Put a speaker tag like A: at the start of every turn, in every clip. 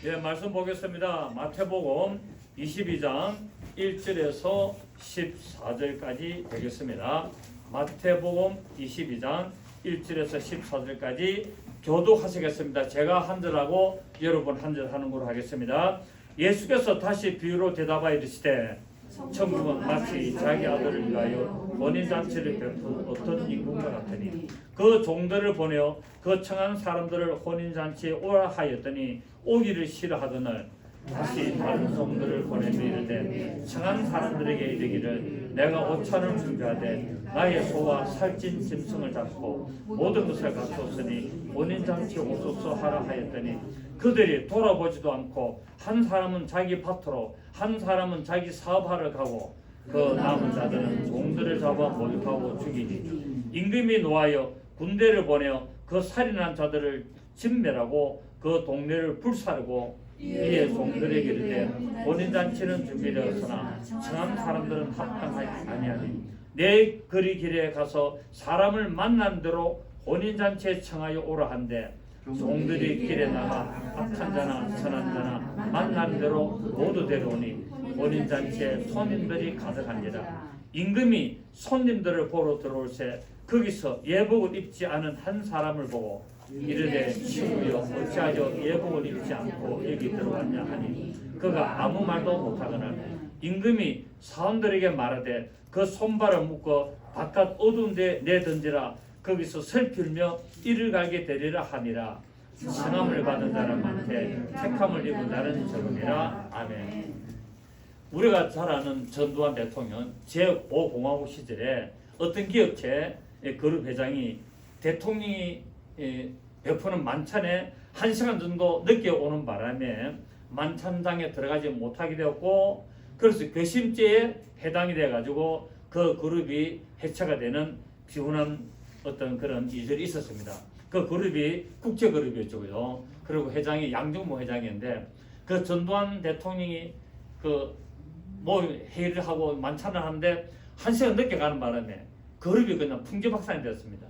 A: 예, 말씀 보겠습니다. 마태복음 22장 1절에서 14절까지 되겠습니다. 마태복음 22장 1절에서 14절까지 교독하시겠습니다. 제가 한 절하고 여러분 한 절 하는 걸로 하겠습니다. 예수께서 다시 비유로 대답하여 이르시되 천국은 마치 자기 아들을 위하여 혼인잔치를 베푼 어떤 임금과 같으니 그 종들을 보내어 그 청한 사람들을 혼인잔치에 오라 하였더니 오기를 싫어하더니 다시 다른 종들을 보내며 이르되 청한 사람들에게 이르기를 내가 오찬을 준비하되 나의 소와 살찐 짐승을 잡고 모든 것을 갖췄으니 혼인잔치에 오소서 하라 하였더니 그들이 돌아보지도 않고 한 사람은 자기 밭으로 한 사람은 자기 사업하러 가고 그 남은 자들은 종들을 잡아 모욕하고 죽이니 임금이 노하여 군대를 보내어 그 살인한 자들을 진멸하고 그 동네를 불사르고 이에 종들에게 이르되 혼인잔치는 준비되었으나 청한 사람들은 합당하지 아니하니 내 거리 길에 가서 사람을 만난 대로 혼인잔치에 청하여 오라 한데 종들이 길에 나가 악한 자나 선한 자나 만난 대로 모두 데려오니 혼인잔치에 손님들이 가득하니라. 임금이 손님들을 보러 들어올새 거기서 예복을 입지 않은 한 사람을 보고 이르되 친구여 어찌하여 예복을 입지 않고 여기 들어왔냐 하니 그가 아무 말도 못하거늘 임금이 사람들에게 말하되 그 손발을 묶어 바깥 어두운 데 내던지라. 거기서 슬피며 이를 가게 되리라 하니라. 청함을 받은 자는 많되 택함을 입은 자는 적으니라. 아멘. 우리가 잘 아는 전두환 대통령 제5공화국 시절에 어떤 기업체 그룹 회장이 대통령이 베푸는 만찬에 1시간 정도 늦게 오는 바람에 만찬장에 들어가지 못하게 되었고 그래서 괘씸죄에 해당이 돼가지고 그 그룹이 해체가 되는 비운한 어떤 그런 일들이 있었습니다. 그 그룹이 국제그룹이었죠. 그죠? 그리고 회장이 양정모 회장이었는데 그 전두환 대통령이 뭐 회의를 하고 만찬을 하는데 1시간 늦게 가는 바람에 그룹이 그냥 풍지박산이 되었습니다.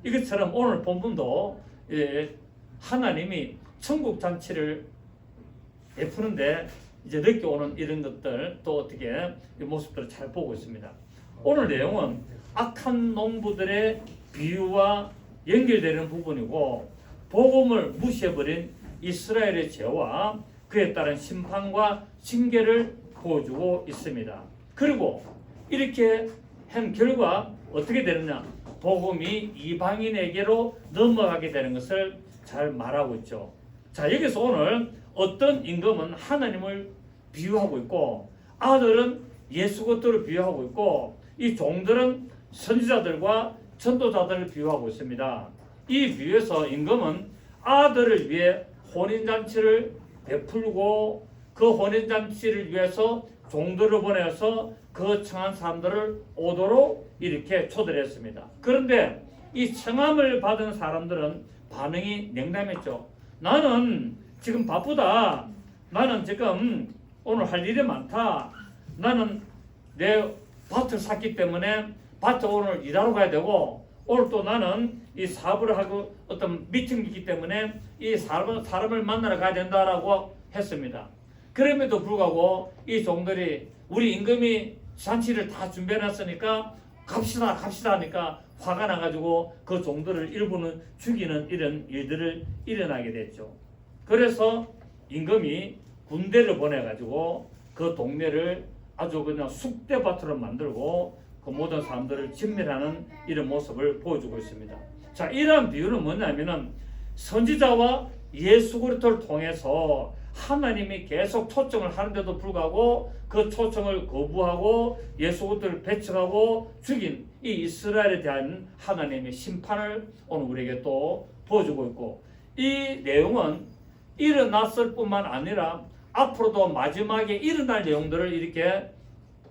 A: 이것처럼 오늘 본문도 하나님이 천국 잔치를 베푸는데 이제 늦게 오는 이런 것들 또 어떻게 이 모습들을 잘 보고 있습니다. 오늘 내용은 악한 농부들의 비유와 연결되는 부분이고 복음을 무시해버린 이스라엘의 죄와 그에 따른 심판과 징계를 보여주고 있습니다. 그리고 이렇게 한 결과 어떻게 되느냐? 복음이 이방인에게로 넘어가게 되는 것을 잘 말하고 있죠. 자, 여기서 오늘 어떤 임금은 하나님을 비유하고 있고 아들은 예수 그리스도를 비유하고 있고 이 종들은 선지자들과 전도자들을 비유하고 있습니다. 이 비유에서 임금은 아들을 위해 혼인잔치를 베풀고 그 혼인잔치를 위해서 종들을 보내서 그 청한 사람들을 오도록 이렇게 초대를 했습니다. 그런데 이 청함을 받은 사람들은 반응이 냉담했죠. 나는 지금 바쁘다. 나는 지금 오늘 할 일이 많다. 나는 내 밭을 샀기 때문에 밭에 오늘 일하러 가야 되고 오늘 또 나는 이 사업을 하고 어떤 미팅이 있기 때문에 이 사람을 만나러 가야 된다라고 했습니다. 그럼에도 불구하고 이 종들이 우리 임금이 잔치를 다 준비해놨으니까 갑시다 하니까 화가 나가지고 그 종들을 일부는 죽이는 이런 일들을 일어나게 됐죠. 그래서 임금이 군대를 보내가지고 그 동네를 아주 그냥 쑥대밭으로 만들고 그 모든 사람들을 진멸하는 이런 모습을 보여주고 있습니다. 자, 이러한 비유는 뭐냐면은 선지자와 예수 그리스도를 통해서 하나님이 계속 초청을 하는데도 불구하고 그 초청을 거부하고 예수 그리스도를 배척하고 죽인 이 이스라엘에 대한 하나님의 심판을 오늘 우리에게 또 보여주고 있고 이 내용은 일어났을 뿐만 아니라 앞으로도 마지막에 일어날 내용들을 이렇게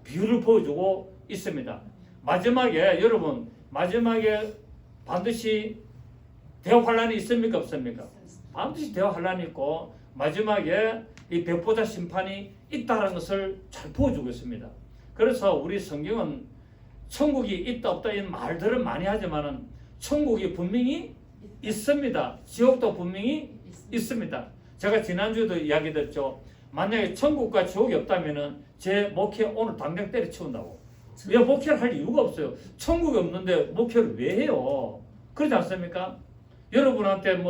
A: 비유를 보여주고 있습니다. 마지막에 여러분 마지막에 반드시 대환란이 있습니까 없습니까? 반드시 대환란이 있고 마지막에 이 백보자 심판이 있다는 것을 잘 보여주고 있습니다. 그래서 우리 성경은 천국이 있다 없다 이런 말들을 많이 하지만은 천국이 분명히 있습니다. 지옥도 분명히 있습니다. 제가 지난주에도 이야기 드렸죠. 만약에 천국과 지옥이 없다면은 제 목회 오늘 당장 때려치운다고. 왜 목회를 할 이유가 없어요. 천국이 없는데 목회를 왜 해요? 그러지 않습니까? 여러분한테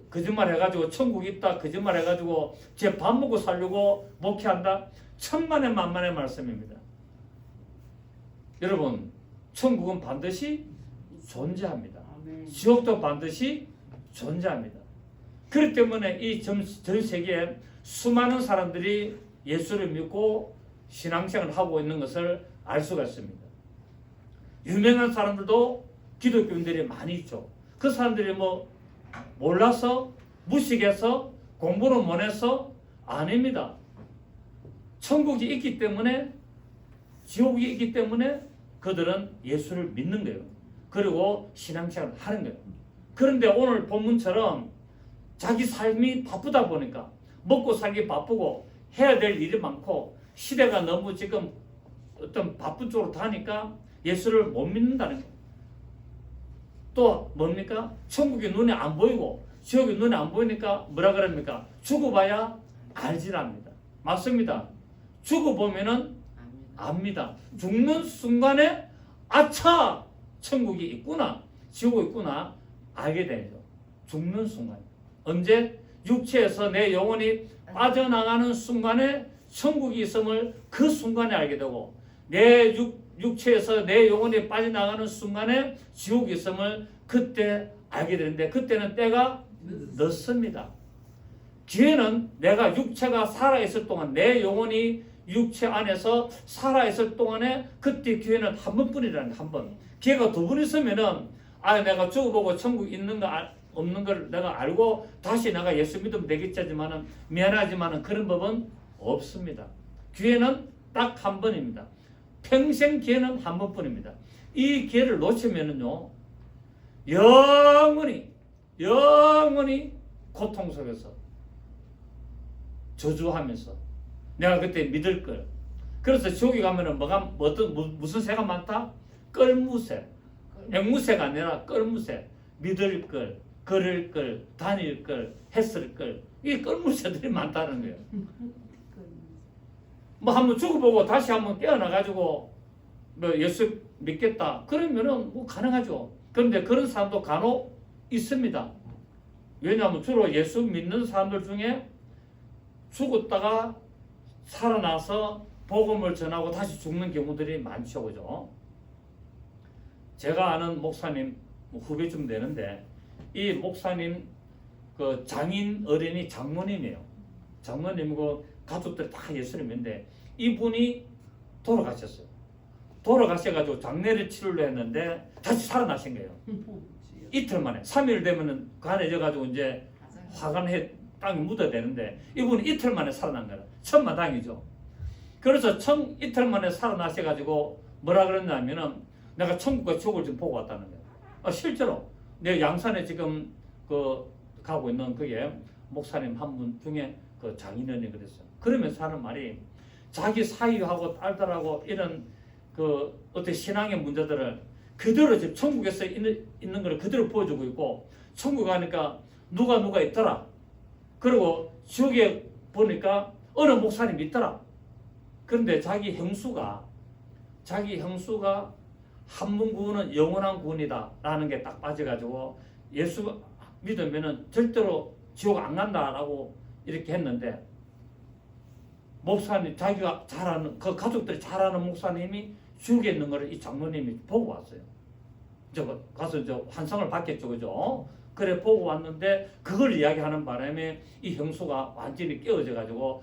A: 거짓말 해가지고 천국 있다 거짓말 해가지고 제 밥 먹고 살려고 목회한다? 천만의 만만의 말씀입니다. 여러분, 천국은 반드시 존재합니다. 지옥도 반드시 존재합니다. 그렇기 때문에 이 전 세계에 수많은 사람들이 예수를 믿고 신앙생활을 하고 있는 것을 알 수가 있습니다. 유명한 사람들도 기독교인들이 많이 있죠. 그 사람들이 몰라서 무식해서 공부를 못해서 아닙니다. 천국이 있기 때문에 지옥이 있기 때문에 그들은 예수를 믿는 거예요. 그리고 신앙생활을 하는 거예요. 그런데 오늘 본문처럼 자기 삶이 바쁘다 보니까 먹고 살기 바쁘고 해야 될 일이 많고 시대가 너무 지금 어떤 바쁜 쪽으로 가니까 예수를 못 믿는다는 거예요. 또 뭡니까? 천국이 눈에 안 보이고 지옥이 눈에 안 보이니까 뭐라 그럽니까? 죽어봐야 알지랍니다. 맞습니다. 죽어보면은 압니다. 죽는 순간에 아차! 천국이 있구나, 지옥이 있구나 알게 되죠. 죽는 순간. 언제? 육체에서 내 영혼이 빠져나가는 순간에 천국이 있음을 그 순간에 알게 되고, 내 육체에서 내 영혼이 빠져나가는 순간에 지옥이 있음을 그때 알게 되는데, 그때는 때가 늦습니다. 기회는 내가 육체가 살아있을 동안, 내 영혼이 육체 안에서 살아있을 동안에 그때 기회는 한 번뿐이라는 거예요. 한 번. 기회가 두 번 있으면은 내가 죽어보고 천국 있는가 없는 걸 내가 알고 다시 내가 예수 믿으면 되겠지만은 미안하지만은 그런 법은 없습니다. 기회는 딱 한 번입니다. 평생 기회는 한 번뿐입니다. 이 기회를 놓치면은요, 영원히 고통 속에서 저주하면서 내가 그때 믿을 걸. 그래서 지옥에 가면은 무슨 새가 많다? 끌무새. 앵무새가 아니라 끌무새. 믿을 걸, 걸을 걸, 다닐 걸, 했을 걸. 이 끌무새들이 많다는 거예요. 한번 죽어보고 다시 한번 깨어나가지고 예수 믿겠다. 그러면은 가능하죠. 그런데 그런 사람도 간혹 있습니다. 왜냐하면 주로 예수 믿는 사람들 중에 죽었다가 살아나서 복음을 전하고 다시 죽는 경우들이 많죠. 그죠? 제가 아는 목사님 후배쯤 되는데, 이 목사님 그 장인 어른이 장모님이에요. 장모님이고 가족들이 다 예수를 믿는데 이분이 돌아가셨어요. 돌아가셔가지고 장례를 치르려 했는데 다시 살아나신 거예요. 이틀 만에. 3일 되면은 간해져가지고 이제 화관해 땅에 묻어야 되는데 이분이 이틀 만에 살아난 거예요. 천마당이죠. 그래서 이틀 만에 살아나셔가지고 뭐라 그랬냐면은 내가 천국과 지옥을 좀 보고 왔다는 거예요. 실제로 내 양산에 지금 가고 있는 그게 목사님 한 분 중에 그 장인어른이 그랬어요. 그러면서 하는 말이, 자기 사위하고 딸들하고 이런 어떤 신앙의 문제들을 그대로 지금 천국에서 있는 걸 그대로 보여주고 있고, 천국 가니까 누가 있더라. 그리고 지옥에 보니까 어느 목사님이 있더라. 그런데 자기 형수가 한 번 구원은 영원한 구원이다 라는 게 딱 빠져가지고 예수 믿으면은 절대로 지옥 안 간다라고 이렇게 했는데, 목사님, 자기가 잘 아는, 그 가족들이 잘 아는 목사님이 지옥에 있는 거를 이 장로님이 보고 왔어요. 가서 환상을 받겠죠. 그죠? 그래 보고 왔는데 그걸 이야기하는 바람에 이 형수가 완전히 깨어져 가지고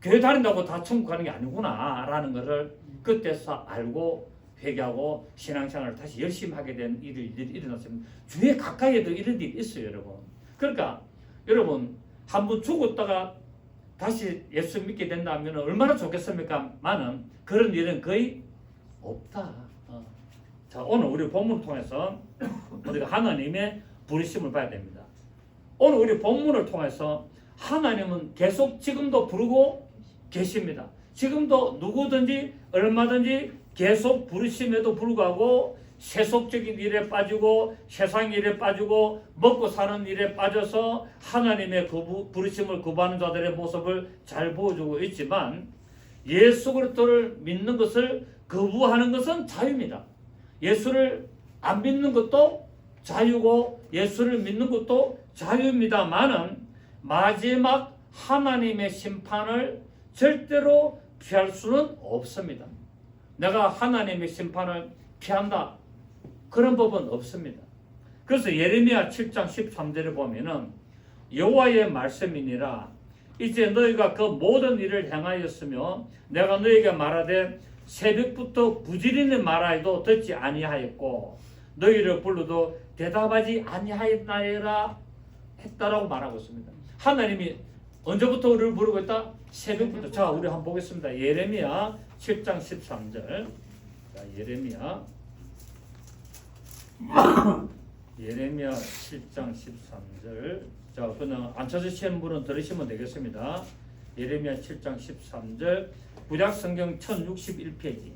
A: 교회 다닌다고 다 천국 가는 게 아니구나 라는 것을 그때서 알고 회개하고 신앙생활을 다시 열심히 하게 된 일이 일어났습니다. 주위에 가까이에도 이런 일이 있어요. 여러분. 그러니까 여러분, 한번 죽었다가 다시 예수 믿게 된다면 얼마나 좋겠습니까? 많은 그런 일은 거의 없다. 자, 오늘 우리 본문을 통해서 우리가 하나님의 부르심을 봐야 됩니다. 오늘 우리 본문을 통해서 하나님은 계속 지금도 부르고 계십니다. 지금도 누구든지 얼마든지 계속 부르심에도 불구하고 세속적인 일에 빠지고 세상 일에 빠지고 먹고 사는 일에 빠져서 하나님의 부르심을 거부하는 자들의 모습을 잘 보여주고 있지만, 예수 그리스도를 믿는 것을 거부하는 것은 자유입니다. 예수를 안 믿는 것도 자유고 예수를 믿는 것도 자유입니다만은 마지막 하나님의 심판을 절대로 피할 수는 없습니다. 내가 하나님의 심판을 피한다, 그런 법은 없습니다. 그래서 예레미야 7장 13절에 보면은 여호와의 말씀이니라 이제 너희가 그 모든 일을 행하였으며 내가 너희에게 말하되 새벽부터 부지런히 말하여도 듣지 아니하였고 너희를 불러도 대답하지 아니하였나이라 했다라고 말하고 있습니다. 하나님이 언제부터 우리를 부르고 있다? 새벽부터. 자, 우리 한번 보겠습니다. 예레미야 7장 13절. 자, 예레미야 7장 13절. 자, 그냥 안 찾으시는 분은 들으시면 되겠습니다. 예레미야 7장 13절. 구약 성경 1061페이지.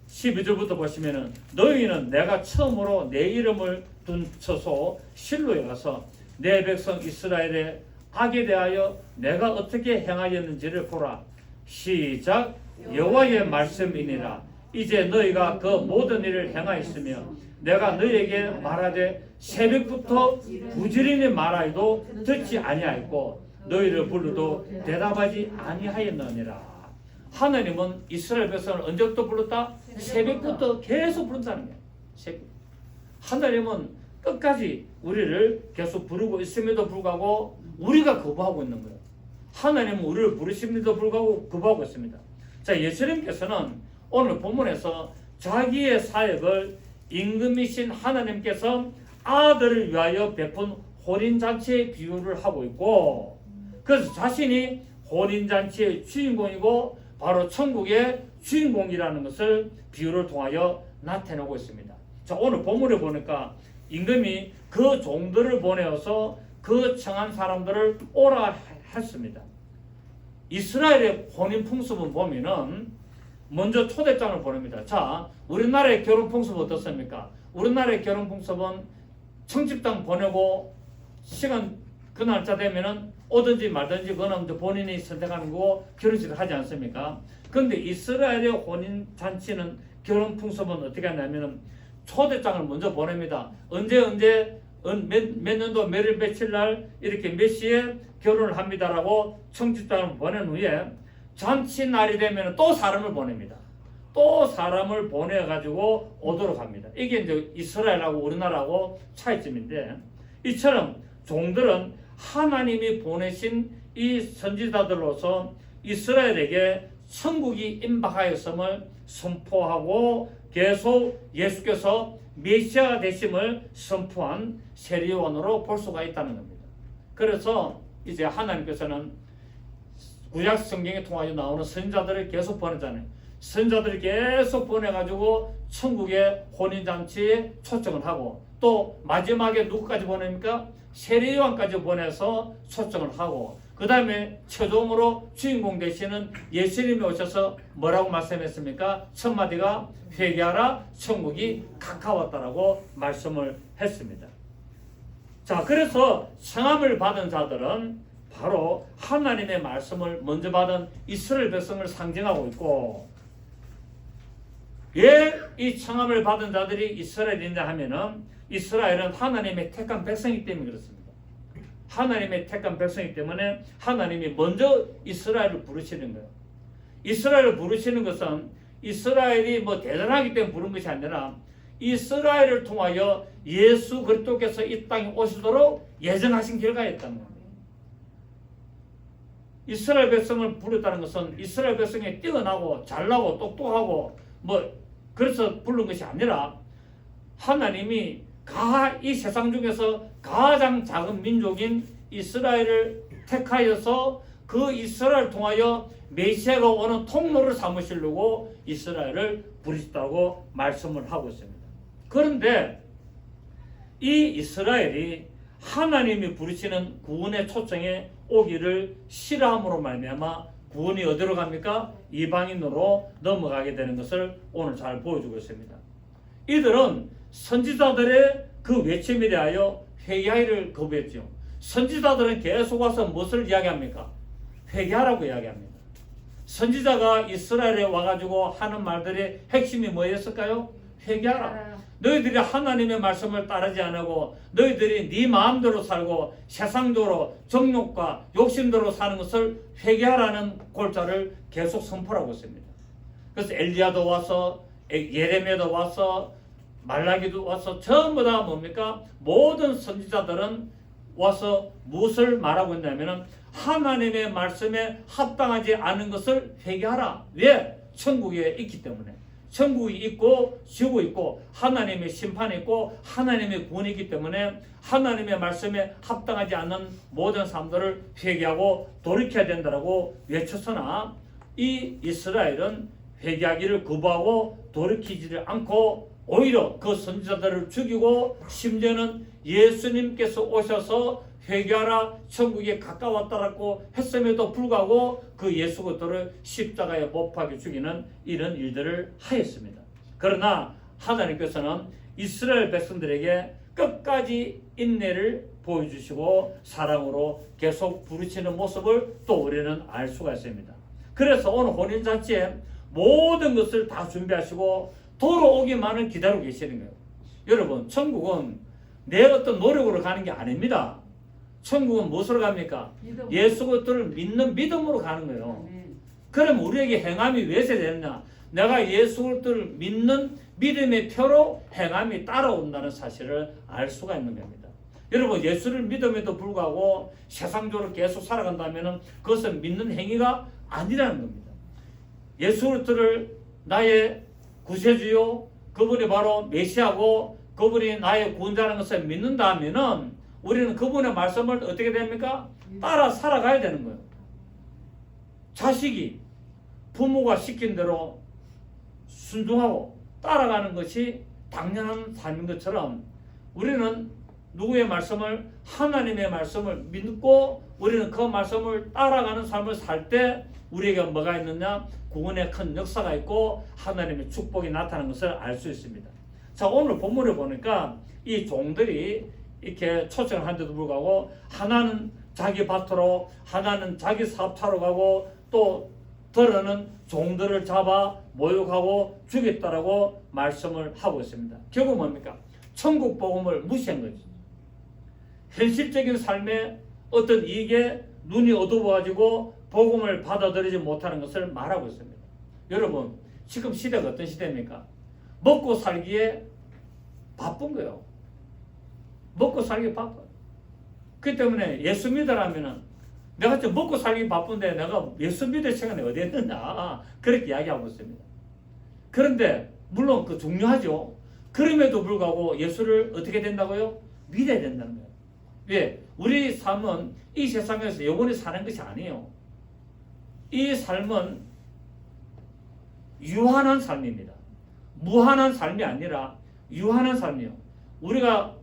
A: 12절부터 보시면은 너희는 내가 처음으로 내 이름을 둔 처소 실로에 가서 내 백성 이스라엘의 악에 대하여 내가 어떻게 행하였는지를 보라. 시작. 여호와의 말씀이니라. 이제 너희가 그 모든 일을 행하였으며 내가 너희에게 말하되 새벽부터 부지런히 말하여도 듣지 아니하였고 너희를 불러도 대답하지 아니하였느니라. 하나님은 이스라엘 백성을 언제부터 불렀다? 새벽부터 계속 부른다는 거예요. 새벽. 하나님은 끝까지 우리를 계속 부르고 있음에도 불구하고 우리가 거부하고 있는 거예요. 하나님은 우리를 부르심에도 불구하고 거부하고 있습니다. 자, 예수님께서는 오늘 본문에서 자기의 사역을 임금이신 하나님께서 아들을 위하여 베푼 혼인잔치의 비유를 하고 있고, 그래서 자신이 혼인잔치의 주인공이고 바로 천국의 주인공이라는 것을 비유를 통하여 나타내고 있습니다. 자, 오늘 본문에 보니까 임금이 그 종들을 보내어서 그 청한 사람들을 오라 했습니다. 이스라엘의 혼인 풍습은 보면은 먼저 초대장을 보냅니다. 자, 우리나라의 결혼 풍습은 어떻습니까? 우리나라의 결혼 풍습은 청첩장 보내고 시간 그 날짜 되면은 오든지 말든지 그거는 본인이 선택하는 거고 결혼식을 하지 않습니까? 그런데 이스라엘의 혼인 잔치는 결혼 풍습은 어떻게 하냐면은 초대장을 먼저 보냅니다. 언제 몇 년도 몇일 며칠 날 이렇게 몇 시에 결혼을 합니다라고 청첩장을 보낸 후에 잔치 날이 되면 또 사람을 보냅니다. 또 사람을 보내가지고 오도록 합니다. 이게 이제 이스라엘하고 우리나라하고 차이점인데, 이처럼 종들은 하나님이 보내신 이 선지자들로서 이스라엘에게 천국이 임박하였음을 선포하고 계속 예수께서 메시아가 되심을 선포한 세례요한으로 볼 수가 있다는 겁니다. 그래서 이제 하나님께서는 구약 성경에 통하여 나오는 선지자들을 계속 보내잖아요. 선지자들을 계속 보내가지고 천국의 혼인잔치에 초청을 하고, 또 마지막에 누구까지 보냅니까? 세례요한까지 보내서 초청을 하고, 그 다음에 최종으로 주인공 되시는 예수님이 오셔서 뭐라고 말씀했습니까? 첫 마디가 회개하라, 천국이 가까웠다라고 말씀을 했습니다. 자, 그래서 청함을 받은 자들은 바로 하나님의 말씀을 먼저 받은 이스라엘 백성을 상징하고 있고, 왜 이 청함을 받은 자들이 이스라엘이냐 하면은 이스라엘은 하나님의 택한 백성이기 때문에 그렇습니다. 하나님의 택한 백성이기 때문에 하나님이 먼저 이스라엘을 부르시는 거예요. 이스라엘을 부르시는 것은 이스라엘이 뭐 대단하기 때문에 부른 것이 아니라 이스라엘을 통하여 예수 그리스도께서 이 땅에 오시도록 예정하신 결과였다는 겁니다. 이스라엘 백성을 부르다는 것은 이스라엘 백성이 뛰어나고 잘나고 똑똑하고 뭐 그래서 부른 것이 아니라 하나님이 이 세상 중에서 가장 작은 민족인 이스라엘을 택하여서 그 이스라엘을 통하여 메시아가 오는 통로를 삼으시려고 이스라엘을 부르셨다고 말씀을 하고 있습니다. 그런데 이 이스라엘이 하나님이 부르시는 구원의 초청에 오기를 싫어함으로 말미암아 구원이 어디로 갑니까? 이방인으로 넘어가게 되는 것을 오늘 잘 보여주고 있습니다. 이들은 선지자들의 그 외침에 대하여 회개하기를 거부했죠. 선지자들은 계속 와서 무엇을 이야기합니까? 회개하라고 이야기합니다. 선지자가 이스라엘에 와가지고 하는 말들의 핵심이 뭐였을까요? 회개하라. 너희들이 하나님의 말씀을 따르지 않고 너희들이 네 마음대로 살고 세상적으로 정욕과 욕심대로 사는 것을 회개하라는 골자를 계속 선포하고 있습니다. 그래서 엘리야도 와서 예레미야도 와서 말라기도 와서 전부 다 뭡니까? 모든 선지자들은 와서 무엇을 말하고 있냐면 하나님의 말씀에 합당하지 않은 것을 회개하라. 왜? 천국에 있기 때문에. 천국이 있고 지옥이 있고 하나님의 심판이 있고 하나님의 구원이 있기 때문에 하나님의 말씀에 합당하지 않는 모든 사람들을 회개하고 돌이켜야 된다고 외쳤으나 이 이스라엘은 회개하기를 거부하고 돌이키지를 않고 오히려 그 선지자들을 죽이고 심지어는 예수님께서 오셔서 회개하라 천국에 가까웠다라고 했음에도 불구하고 그 예수 그리스도를 십자가에 못 박혀 죽이는 이런 일들을 하였습니다. 그러나 하나님께서는 이스라엘 백성들에게 끝까지 인내를 보여주시고 사랑으로 계속 부르시는 모습을 또 우리는 알 수가 있습니다. 그래서 오늘 혼인잔치에 모든 것을 다 준비하시고 돌아오기만을 기다리고 계시는 거예요. 여러분, 천국은 내 어떤 노력으로 가는 게 아닙니다. 천국은 무엇으로 갑니까?
B: 믿음.
A: 예수 그리스도를 믿는 믿음으로 가는 거예요. 그럼 우리에게 행함이 왜 있어야 되느냐? 내가 예수 그리스도를 믿는 믿음의 표로 행함이 따라온다는 사실을 알 수가 있는 겁니다. 여러분, 예수를 믿음에도 불구하고 세상적으로 계속 살아간다면 그것은 믿는 행위가 아니라는 겁니다. 예수 그리스도를 나의 구세주요, 그분이 바로 메시아고 그분이 나의 구원자라는 것을 믿는다면은 우리는 그분의 말씀을 어떻게 됩니까? 따라 살아가야 되는 거예요. 자식이 부모가 시킨 대로 순종하고 따라가는 것이 당연한 삶인 것처럼 우리는 누구의 말씀을 하나님의 말씀을 믿고 우리는 그 말씀을 따라가는 삶을 살 때 우리에게 뭐가 있느냐? 구원의 큰 역사가 있고 하나님의 축복이 나타나는 것을 알 수 있습니다. 자, 오늘 본문을 보니까 이 종들이 이렇게 초청을 한데도 불구하고 하나는 자기 밭으로 하나는 자기 사업차로 가고 또 더러는 종들을 잡아 모욕하고 죽였다라고 말씀을 하고 있습니다. 결국 뭡니까? 천국 복음을 무시한 거죠. 현실적인 삶에 어떤 이익에 눈이 어두워가지고 복음을 받아들이지 못하는 것을 말하고 있습니다. 여러분, 지금 시대가 어떤 시대입니까? 먹고 살기에 바쁜 거예요. 먹고 살기 바빠. 그 때문에 예수 믿으라면은 내가 좀 먹고 살기 바쁜데 내가 예수 믿을 시간이 어디 있느냐 그렇게 이야기하고 있습니다. 그런데 물론 그 중요하죠. 그럼에도 불구하고 예수를 어떻게 된다고요? 믿어야 된다는 거예요. 왜? 우리 삶은 이 세상에서 영원히 사는 것이 아니에요. 이 삶은 유한한 삶입니다. 무한한 삶이 아니라 유한한 삶이에요. 우리가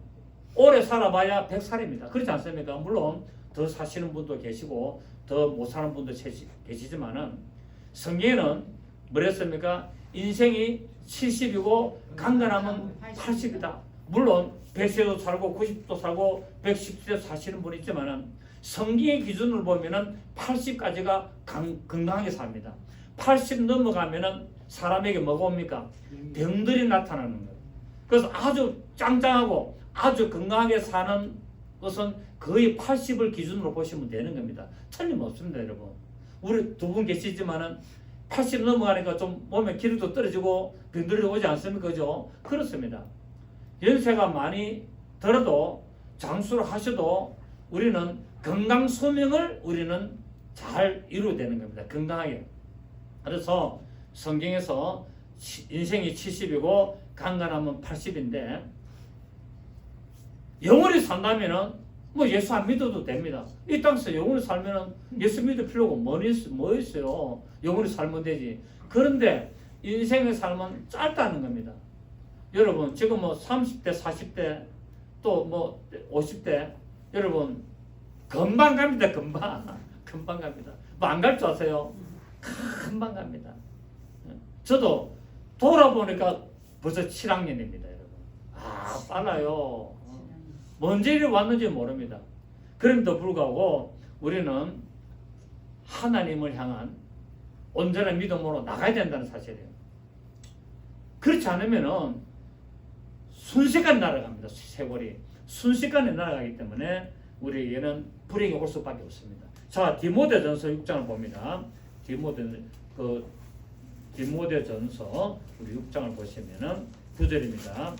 A: 오래 살아봐야 100살입니다. 그렇지 않습니까? 물론 더 사시는 분도 계시고 더 못 사는 분도 계시지만은 성경에는 뭐랬습니까? 인생이 70이고 강건하면 80이다. 물론 100세도 살고 90도 살고 110세 사시는 분이 있지만은 성경의 기준으로 보면은 80까지가 건강하게 삽니다. 80 넘어가면은 사람에게 뭐가 옵니까? 병들이 나타나는 거예요. 그래서 아주 짱짱하고 아주 건강하게 사는 것은 거의 80을 기준으로 보시면 되는 겁니다. 틀림없습니다, 여러분. 우리 두 분 계시지만은 80 넘어가니까 좀 몸에 기력도 떨어지고 병들이 오지 않습니까? 그죠? 그렇습니다. 연세가 많이 들어도 장수를 하셔도 우리는 건강 소명을 우리는 잘 이루어야 되는 겁니다. 건강하게. 그래서 성경에서 인생이 70이고 강건하면 80인데 영원히 산다면은 뭐 예수 안 믿어도 됩니다. 이 땅에서 영원히 살면은 예수 믿을 필요가 뭐 있어요? 영원히 살면 되지. 그런데 인생의 삶은 짧다는 겁니다. 여러분 지금 뭐 30대, 40대 또 뭐 50대 여러분 금방 갑니다. 금방 갑니다. 뭐 안 갈 줄 아세요? 금방 갑니다. 저도 돌아보니까 벌써 7학년입니다, 여러분. 아, 빨라요. 언제 이리 왔는지 모릅니다. 그럼에도 불구하고 우리는 하나님을 향한 온전한 믿음으로 나가야 된다는 사실이에요. 그렇지 않으면은 순식간에 날아갑니다. 세월이 순식간에 날아가기 때문에 우리에게는 불행이 올 수밖에 없습니다. 자, 디모데전서 6장을 봅니다. 디모데전서 우리 6장을 보시면은 9절입니다.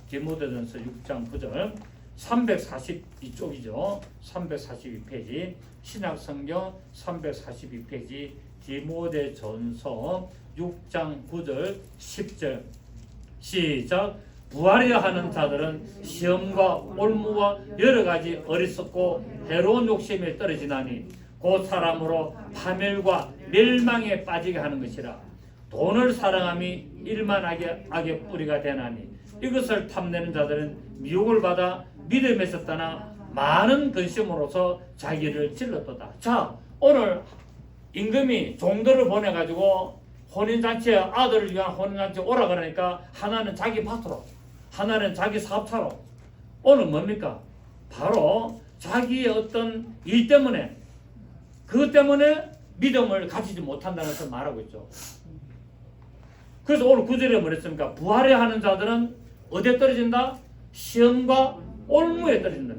A: 디모데전서 6장 9절 342쪽이죠. 342페이지 신약성경 342페이지 디모데전서 6장 9절 10절 시작. 부활해야 하는 자들은 시험과 올무와 여러가지 어리석고 해로운 욕심에 떨어지나니 곧 사람으로 파멸과 멸망에 빠지게 하는 것이라. 돈을 사랑함이 일만하게 악의 뿌리가 되나니 이것을 탐내는 자들은 미혹을 받아 믿음에서 떠나 많은 근심으로서 자기를 찔렀도다. 자, 오늘 임금이 종들을 보내가지고 혼인잔치에 아들을 위한 혼인잔치에 오라 그러니까 하나는 자기 밭으로, 하나는 자기 사업차로. 오늘 뭡니까? 바로 자기의 어떤 일 때문에, 그것 때문에 믿음을 가지지 못한다는 것을 말하고 있죠. 그래서 오늘 9절에 뭐랬습니까? 부활해야 하는 자들은 어디에 떨어진다? 시험과 올무에 떨어진다.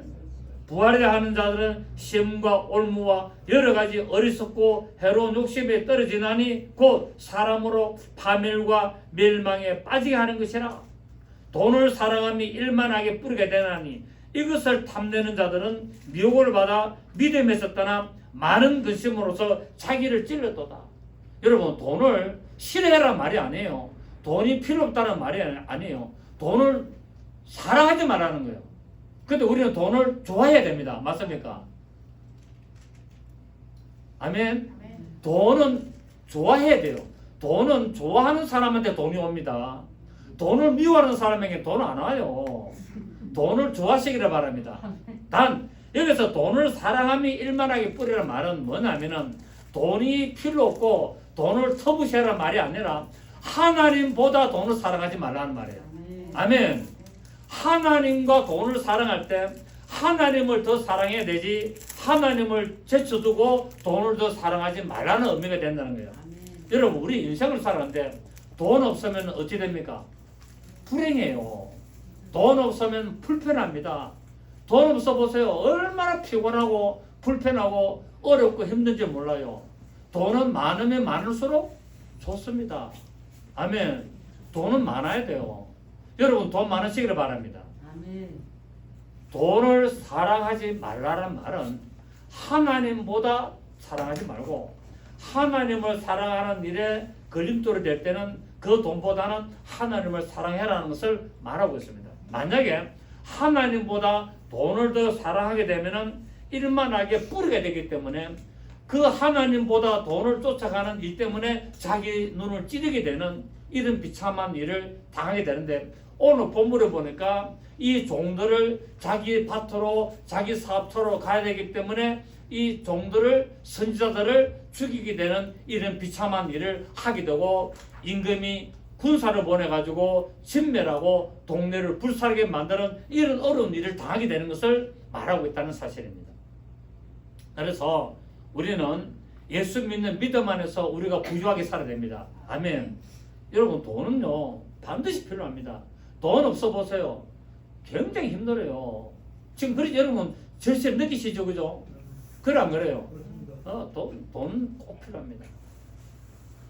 A: 부활해야 하는 자들은 시험과 올무와 여러가지 어리석고 해로운 욕심에 떨어지나니 곧 사람으로 파멸과 멸망에 빠지게 하는 것이라. 돈을 사랑함이 일만하게 뿌리게 되나니 이것을 탐내는 자들은 미혹을 받아 믿음에서 떠나 많은 근심으로서 자기를 찔렀도다. 여러분, 돈을 싫어해라 말이 아니에요. 돈이 필요 없다는 말이 아니에요. 돈을 사랑하지 말라는 거예요. 근데 우리는 돈을 좋아해야 됩니다. 맞습니까? 아멘. 돈은 좋아해야 돼요. 돈은 좋아하는 사람한테 돈이 옵니다. 돈을 미워하는 사람에게 돈은 안 와요. 돈을 좋아하시기를 바랍니다. 단 여기서 돈을 사랑함이 일만하게 뿌리라는 말은 뭐냐면은 돈이 필요 없고 돈을 터부시하라 말이 아니라 하나님보다 돈을 사랑하지 말라는 말이에요. 아멘. 하나님과 돈을 사랑할 때 하나님을 더 사랑해야 되지 하나님을 제쳐두고 돈을 더 사랑하지 말라는 의미가 된다는 거예요. 여러분, 우리 인생을 살아가는데 돈 없으면 어찌 됩니까? 불행해요. 돈 없으면 불편합니다. 돈 없어 보세요. 얼마나 피곤하고 불편하고 어렵고 힘든지 몰라요. 돈은 많으면 많을수록 좋습니다. 아멘. 돈은 많아야 돼요. 여러분, 돈 많으시기를 바랍니다.
B: 아멘.
A: 돈을 사랑하지 말라는 말은 하나님보다 사랑하지 말고 하나님을 사랑하는 일에 걸림돌이 될 때는 그 돈보다는 하나님을 사랑해라는 것을 말하고 있습니다. 만약에 하나님보다 돈을 더 사랑하게 되면은 일만하게 뿌리게 되기 때문에 그 하나님보다 돈을 쫓아가는 일 때문에 자기 눈을 찌르게 되는 이런 비참한 일을 당하게 되는데, 오늘 본문에 보니까 이 종들을 자기 밭으로 자기 사업처로 가야 되기 때문에 이 종들을, 선지자들을 죽이게 되는 이런 비참한 일을 하게 되고 임금이 군사를 보내가지고 진멸하고 동네를 불살게 만드는 이런 어려운 일을 당하게 되는 것을 말하고 있다는 사실입니다. 그래서 우리는 예수 믿는 믿음 안에서 우리가 부유하게 살아야 됩니다. 아멘. 여러분, 돈은요 반드시 필요합니다. 돈 없어 보세요. 굉장히 힘들어요. 지금 그래서 여러분 절실히 느끼시죠, 그죠? 그래 안 그래요? 돈 꼭 필요합니다.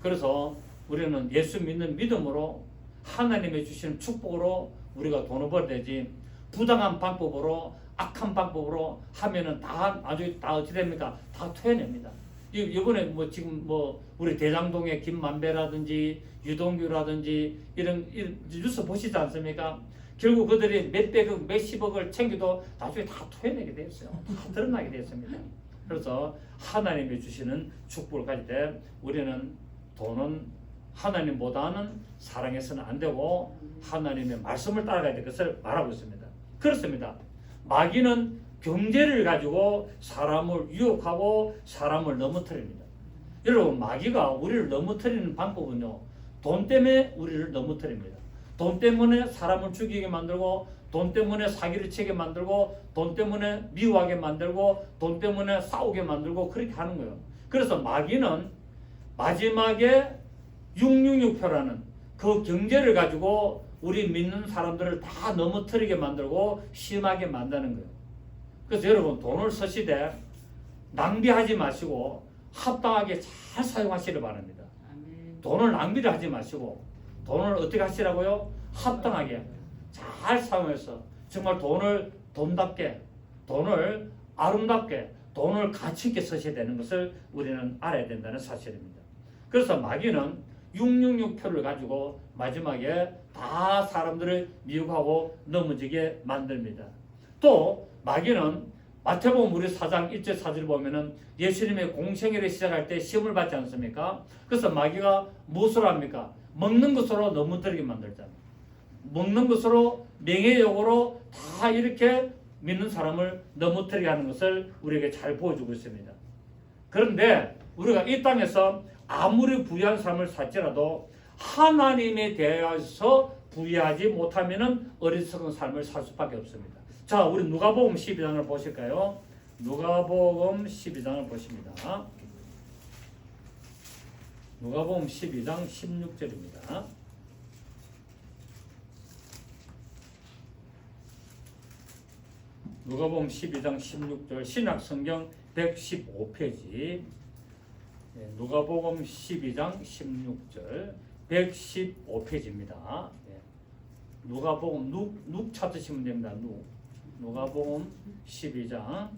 A: 그래서 우리는 예수 믿는 믿음으로 하나님의 주시는 축복으로 우리가 돈을 벌어야 되지, 부당한 방법으로 악한 방법으로 하면은 다 어찌 됩니까? 다 토해냅니다. 이번에 지금 우리 대장동의 김만배라든지 유동규라든지 이런 뉴스 보시지 않습니까? 결국 그들이 몇백억, 몇십억을 챙겨도 나중에 다 토해내게 되었어요. 다 드러나게 되었습니다. 그래서 하나님이 주시는 축복을 가질 때 우리는 돈은 하나님보다는 사랑해서는 안 되고 하나님의 말씀을 따라가야 될 것을 말하고 있습니다. 그렇습니다. 마귀는 경제를 가지고 사람을 유혹하고 사람을 넘어뜨립니다. 여러분, 마귀가 우리를 넘어뜨리는 방법은요, 돈 때문에 우리를 넘어뜨립니다. 돈 때문에 사람을 죽이게 만들고, 돈 때문에 사기를 치게 만들고, 돈 때문에 미워하게 만들고, 돈 때문에 싸우게 만들고, 그렇게 하는 거예요. 그래서 마귀는 마지막에 666표라는 그 경제를 가지고 우리 믿는 사람들을 다 넘어뜨리게 만들고 심하게 만드는 거예요. 그래서 여러분, 돈을 쓰시되 낭비하지 마시고 합당하게 잘 사용하시길 바랍니다. 돈을 낭비를 하지 마시고 돈을 어떻게 하시라고요? 합당하게 잘 사용해서 정말 돈을 돈답게, 돈을 아름답게, 돈을 가치 있게 쓰셔야 되는 것을 우리는 알아야 된다는 사실입니다. 그래서 마귀는 666표를 가지고 마지막에 다 사람들을 미혹하고 넘어지게 만듭니다. 또 마귀는 마태복음 우리 4장 1절 4절 보면은 예수님의 공생애를 시작할 때 시험을 받지 않습니까? 그래서 마귀가 무엇을 합니까? 먹는 것으로 넘어뜨리게 만들잖아요. 먹는 것으로 명예욕으로 다 이렇게 믿는 사람을 넘어뜨리게 하는 것을 우리에게 잘 보여주고 있습니다. 그런데 우리가 이 땅에서 아무리 부유한 삶을 살지라도 하나님에 대해서 부유하지 못하면 어리석은 삶을 살 수밖에 없습니다. 자, 우리 누가복음 12장을 보실까요? 누가복음 12장을 보십니다. 누가복음 12장 16절입니다. 누가복음 12장 16절 신약성경 115페이지 누가복음 12장 16절 115페이지입니다. 누가복음 눅 찾으시면 됩니다. 누가복음 12장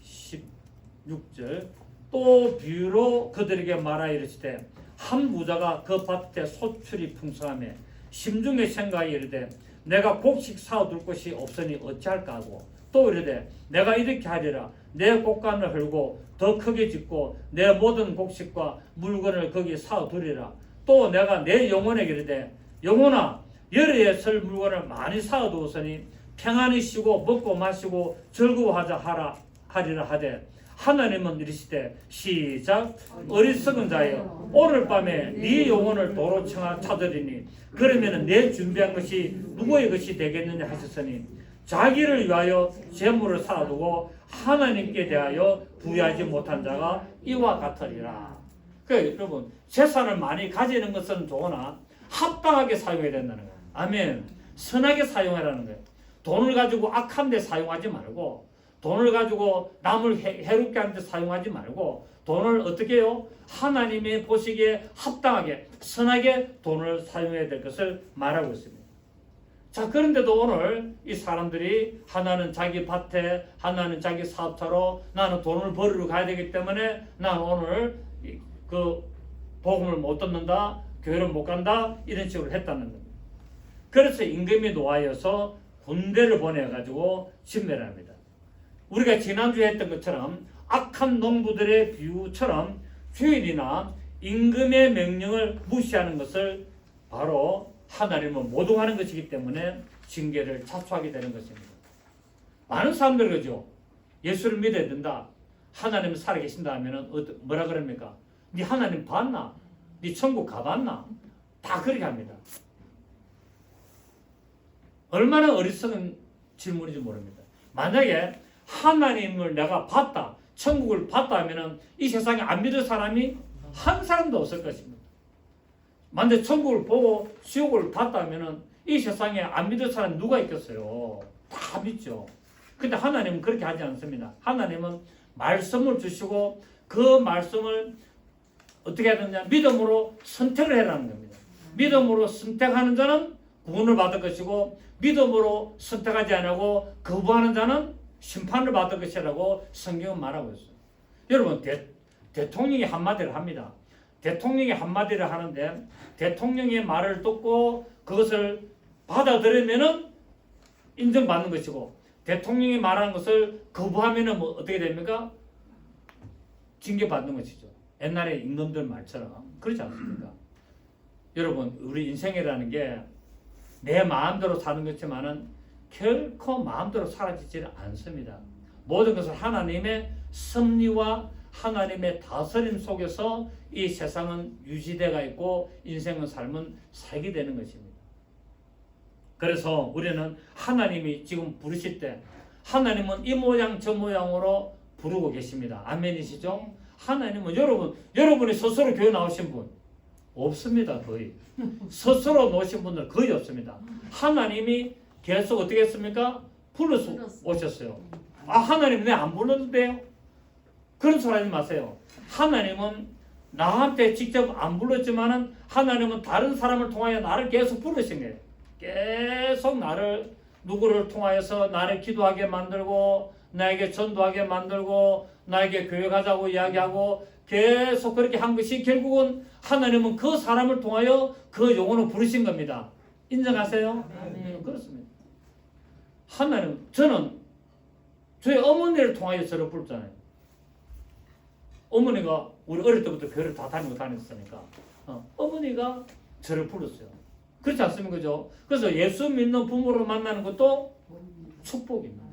A: 16절 또 비유로 그들에게 말하여 이르시되 한 부자가 그 밭에 소출이 풍성하며 심중에 생각하여 이르되 내가 곡식 사둘 곳이 없으니 어찌할까 하고 또 이르되 내가 이렇게 하리라 내 곡간을 헐고 더 크게 짓고 내 모든 곡식과 물건을 거기 사두리라 또 내가 내 영혼에게 이르되 영혼아 여러에 쓸 물건을 많이 사두었으니 평안히 쉬고 먹고 마시고 즐거워하자 하리라 하되 하나님은 이르시되 시작 어리석은 자여 오늘 밤에 네 영혼을 도로 찾으리니 그러면 내 준비한 것이 누구의 것이 되겠느냐 하셨으니 자기를 위하여 재물을 쌓아두고 하나님께 대하여 부여하지 못한 자가 이와 같으리라. 그러니까 여러분 재산을 많이 가지는 것은 좋으나 합당하게 사용해야 된다는 거예요. 아멘. 선하게 사용하라는 거예요. 돈을 가지고 악한 데 사용하지 말고 돈을 가지고 남을 해롭게 하는 데 사용하지 말고 돈을 어떻게 해요? 하나님의 보시기에 합당하게 선하게 돈을 사용해야 될 것을 말하고 있습니다. 자, 그런데도 오늘 이 사람들이 하나는 자기 밭에 하나는 자기 사업처로 나는 돈을 벌으러 가야 되기 때문에 나는 오늘 그 복음을 못 듣는다, 교회를 못 간다 이런 식으로 했다는 겁니다. 그래서 임금이 노하여서 군대를 보내가지고 진멸을 합니다. 우리가 지난주에 했던 것처럼 악한 농부들의 비유처럼 주일이나 임금의 명령을 무시하는 것을 바로 하나님은 모독하는 것이기 때문에 징계를 자초하게 되는 것입니다. 많은 사람들 그러죠. 예수를 믿어야 된다. 하나님 살아계신다 하면 뭐라 그럽니까? 네 하나님 봤나? 네 천국 가봤나? 다 그렇게 합니다. 얼마나 어리석은 질문인지 모릅니다. 만약에 하나님을 내가 봤다, 천국을 봤다 하면 이 세상에 안 믿을 사람이 한 사람도 없을 것입니다. 만약에 천국을 보고 지옥을 봤다 하면 이 세상에 안 믿을 사람이 누가 있겠어요? 다 믿죠. 근데 하나님은 그렇게 하지 않습니다. 하나님은 말씀을 주시고 그 말씀을 어떻게 해야 되느냐? 믿음으로 선택을 해라는 겁니다. 믿음으로 선택하는 자는 구원을 받을 것이고 믿음으로 선택하지 않고 거부하는 자는 심판을 받을 것이라고 성경은 말하고 있어요. 여러분 대통령이 한마디를 합니다. 대통령이 한마디를 하는데 대통령의 말을 듣고 그것을 받아들이면은 인정받는 것이고 대통령이 말하는 것을 거부하면은 뭐 어떻게 됩니까? 징계받는 것이죠. 옛날에 임금들 말처럼 그렇지 않습니까? 여러분 우리 인생이라는 게 내 마음대로 사는 것이지만은 결코 마음대로 사라지지는 않습니다. 모든 것은 하나님의 섭리와 하나님의 다스림 속에서 이 세상은 유지되가 있고 인생은 삶은 살게 되는 것입니다. 그래서 우리는 하나님이 지금 부르실 때 하나님은 이 모양 저 모양으로 부르고 계십니다. 아멘이시죠? 하나님은 여러분이 스스로 교회 나오신 분 없습니다. 거의 스스로 놓으신 분들 거의 없습니다. 하나님이 계속 어떻게 했습니까? 불러서 오셨어요. 아, 하나님 내 안 불러도 돼요? 그런 소리 하지 마세요. 하나님은 나한테 직접 안 불렀지만은 하나님은 다른 사람을 통하여 나를 계속 부르신 거예요. 계속 나를 누구를 통하여서 나를 기도하게 만들고 나에게 전도하게 만들고 나에게 교회 가자고 이야기하고 계속 그렇게 한 것이 결국은 하나님은 그 사람을 통하여 그 영혼을 부르신 겁니다. 인정하세요? 네. 그렇습니다. 하나님, 저는 저희 어머니를 통하여 저를 부르잖아요. 어머니가 우리 어릴 때부터 교회를 다 다녔으니까 어머니가 저를 불렀어요. 그렇지 않습니까? 그죠? 그래서 예수 믿는 부모를 만나는 것도 축복입니다.